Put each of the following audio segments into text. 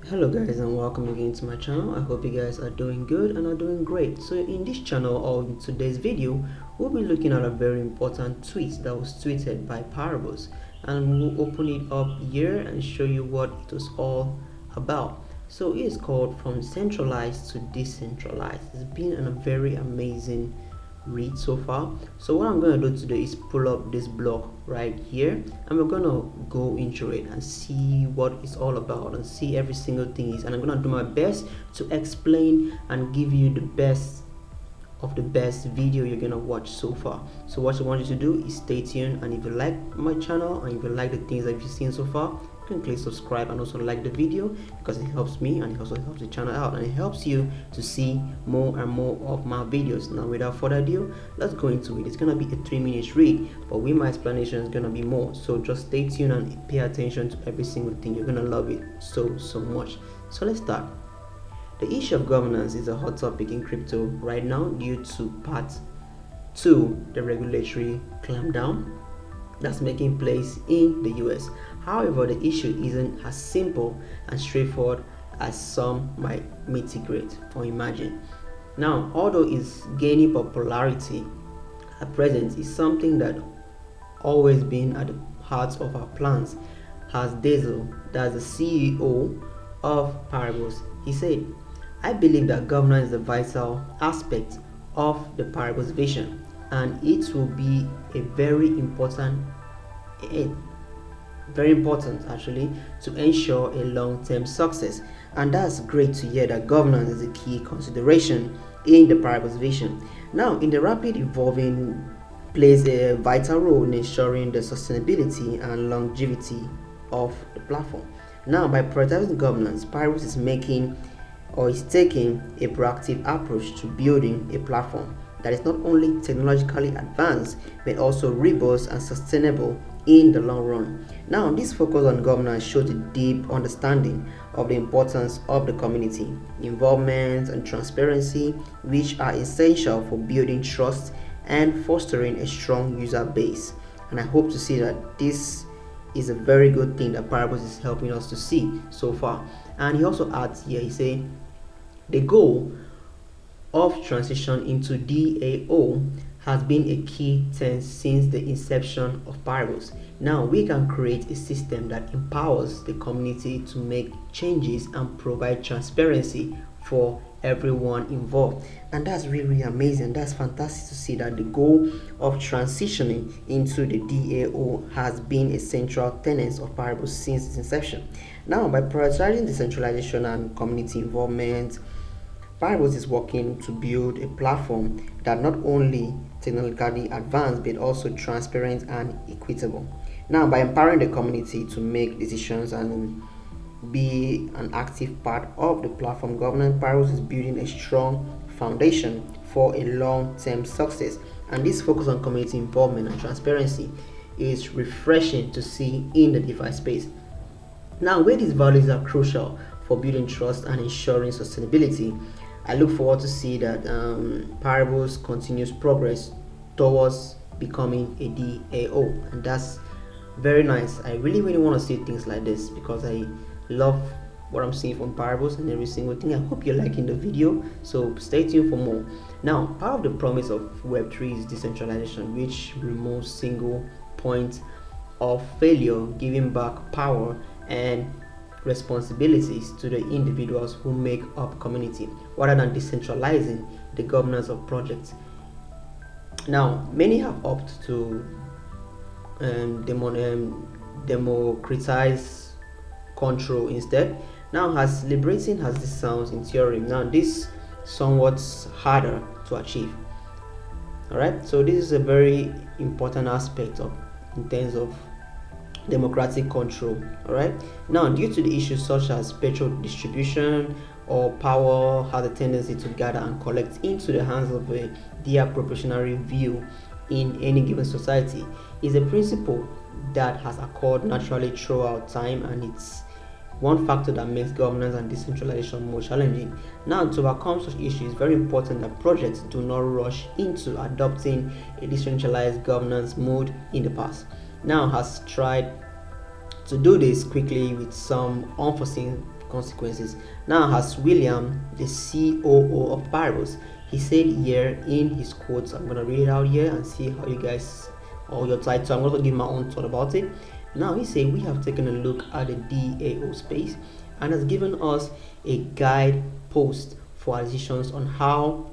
Hello guys, and welcome again to my channel. I hope you guys are doing good and are doing great. So in this channel or in today's video, we'll be looking at a very important tweet that was tweeted by Paribus, and we'll open it up here and show you what it was all about. So it is called From Centralized to Decentralized. It's been a very amazing read so far. So what I'm going to do today is pull up this blog right here, and we're going to go into it and see what it's all about and see every single thing is, and I'm going to do my best to explain and give you the best of the best video you're gonna watch so far. So what I want you to do is stay tuned, and if you like my channel and if you like the things that you've seen so far, you can click subscribe and also like the video, because it helps me and it also helps the channel out, and it helps you to see more and more of my videos. Now without further ado, let's go into it. It's gonna be a 3-minute read, but with my explanation is gonna be more, so just stay tuned and pay attention to every single thing. You're gonna love it so much. So let's start. The issue of governance is a hot topic in crypto right now due to part 2, the regulatory clampdown that's making place in the US. However, the issue isn't as simple and straightforward as some might mitigate or imagine. Now, although it's gaining popularity at present, is something that always been at the heart of our plans. As Dazzle, that's the CEO of Paribus, he said, "I believe that governance is a vital aspect of the Paribus vision, and it will be a very important actually to ensure a long-term success." And that's great to hear that governance is a key consideration in the Paribus vision. Now, in the rapid evolving, plays a vital role in ensuring the sustainability and longevity of the platform. Now, by prioritizing governance, Paribus is taking a proactive approach to building a platform that is not only technologically advanced but also robust and sustainable in the long run. Now, this focus on governance shows a deep understanding of the importance of the community involvement and transparency, which are essential for building trust and fostering a strong user base. And I hope to see that this is a very good thing that Paribus is helping us to see so far. And he also adds here, he says, the goal of transition into DAO has been a key thing since the inception of Paribus. Now we can create a system that empowers the community to make changes and provide transparency for everyone involved. And that's really amazing. That's fantastic to see that the goal of transitioning into the DAO has been a central tenet of Paribus since its inception. Now, by prioritizing decentralization and community involvement, Paribus is working to build a platform that not only technologically advanced but also transparent and equitable. Now, by empowering the community to make decisions and be an active part of the platform governance, Paribus is building a strong foundation for a long-term success. And this focus on community involvement and transparency is refreshing to see in the DeFi space. Now, where these values are crucial for building trust and ensuring sustainability, I look forward to see that Paribus continues progress towards becoming a DAO, and that's very nice. I really want to see things like this because I love what I'm seeing from Paribus and every single thing. I hope you're liking the video, so stay tuned for more. Now, part of the promise of Web3 is decentralization, which removes single point of failure, giving back power and responsibilities to the individuals who make up community rather than decentralizing the governance of projects. Now, many have opted to democratize control instead. Now, as liberating as this sounds in theory, now this somewhat harder to achieve. All right, so this is a very important aspect of in terms of democratic control. All right, now due to the issues such as petrol distribution or power has a tendency to gather and collect into the hands of a proportionary view in any given society, is a principle that has occurred naturally throughout time, and it's one factor that makes governance and decentralization more challenging. Now, to overcome such issues, it's very important that projects do not rush into adopting a decentralized governance mode in the past. Now has tried to do this quickly with some unforeseen consequences. Now, as William, the COO of Paribus, he said here in his quotes, I'm gonna read it out here and see how you guys or your title. So I'm going to give my own thought about it. Now he said we have taken a look at the DAO space and has given us a guide post for our decisions on how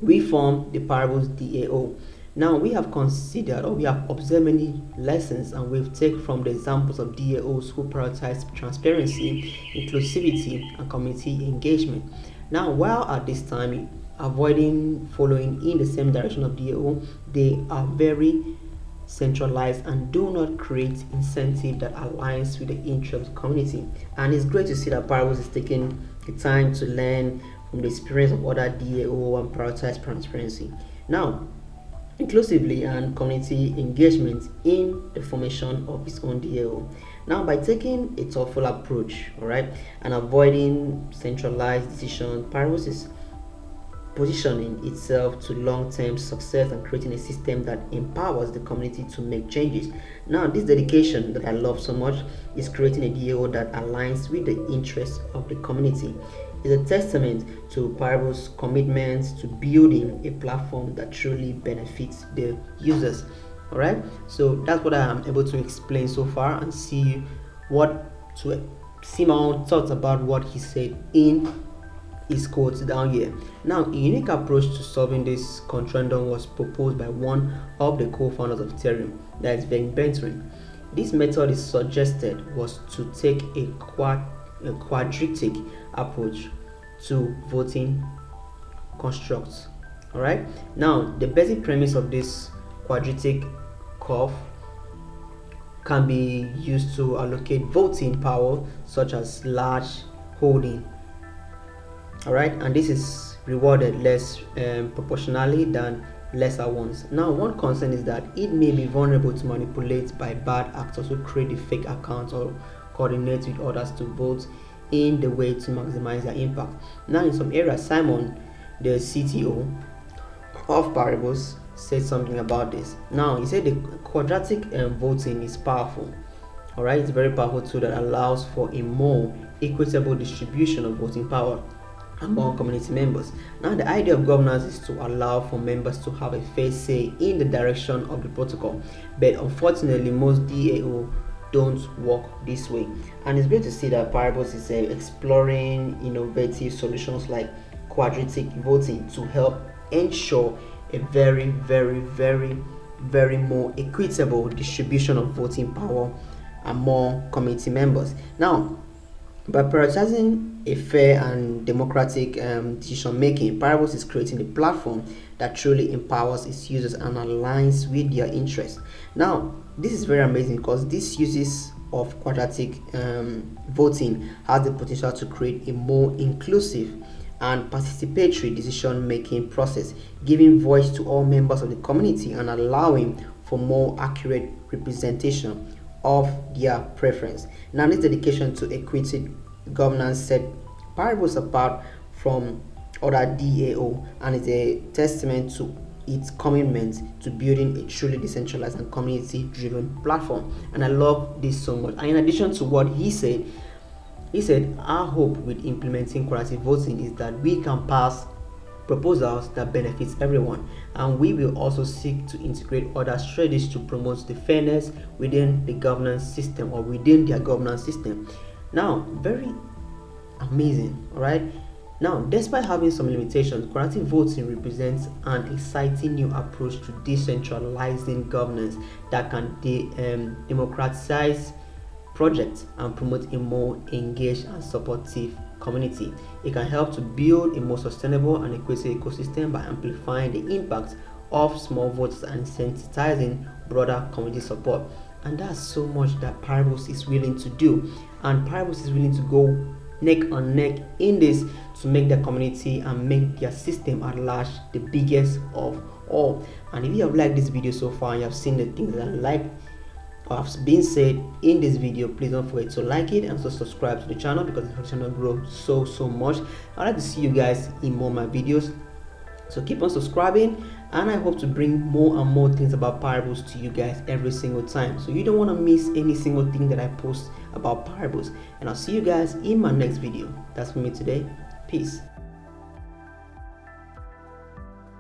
we form the Paribus DAO. Now we have considered or we have observed many lessons and we've taken from the examples of DAOs who prioritize transparency, inclusivity, and community engagement. Now, while at this time avoiding following in the same direction of DAO, they are very centralized and do not create incentive that aligns with the interest of the community. And it's great to see that Paribus is taking the time to learn from the experience of other DAO and prioritize transparency. Now, inclusively and community engagement in the formation of its own DAO. Now, by taking a thoughtful approach, all right, and avoiding centralized decision, Paribus is positioning itself to long-term success and creating a system that empowers the community to make changes. Now, this dedication that I love so much is creating a DAO that aligns with the interests of the community. It's a testament to Paribus' commitment to building a platform that truly benefits the users. All right, so that's what I am able to explain so far, and see my own thoughts about what he said in his quotes down here. Now, a unique approach to solving this conundrum was proposed by one of the co-founders of Ethereum, that is Ben Bentry. This method is suggested was to take a quadratic approach to voting constructs. All right. Now, the basic premise of this quadratic curve can be used to allocate voting power, such as large holding. All right, and this is rewarded less proportionally than lesser ones. Now, one concern is that it may be vulnerable to manipulate by bad actors who create a fake account or coordinate with others to vote in the way to maximize their impact. Now, in some areas, Simon, the CTO of Paribus, said something about this. Now, he said the quadratic voting is powerful. All right, it's a very powerful tool that allows for a more equitable distribution of voting power among community members. Now, the idea of governance is to allow for members to have a fair say in the direction of the protocol, but unfortunately most DAO don't work this way. And it's great to see that Paribus is exploring innovative solutions like quadratic voting to help ensure a very more equitable distribution of voting power among community members. Now, by prioritizing a fair and democratic decision making, Paribus is creating a platform that truly empowers its users and aligns with their interests. Now, this is very amazing because this uses of quadratic voting has the potential to create a more inclusive and participatory decision making process, giving voice to all members of the community and allowing for more accurate representation of their preference. Now, this dedication to equity governance set Paribus apart from other DAO and is a testament to its commitment to building a truly decentralized and community-driven platform. And I love this so much. And in addition to what he said, our hope with implementing quadratic voting is that we can pass proposals that benefits everyone, and we will also seek to integrate other strategies to promote the fairness within the governance system or within their governance system. Now, very amazing. All right, now, despite having some limitations, quadratic voting represents an exciting new approach to decentralizing governance that can democratize projects and promote a more engaged and supportive community. It can help to build a more sustainable and equitable ecosystem by amplifying the impact of small votes and incentivizing broader community support. And that's so much that Paribus is willing to do, and Paribus is willing to go neck on neck in this to make the community and make their system at large the biggest of all. And if you have liked this video so far and you have seen the things that I like or have been said in this video, please don't forget to like it and also subscribe to the channel because the channel grows so much. I'd like to see you guys in more of my videos, so keep on subscribing, and I hope to bring more and more things about Paribus to you guys every single time, so you don't want to miss any single thing that I post about Paribus, and I'll see you guys in my next video. That's for me today. Peace.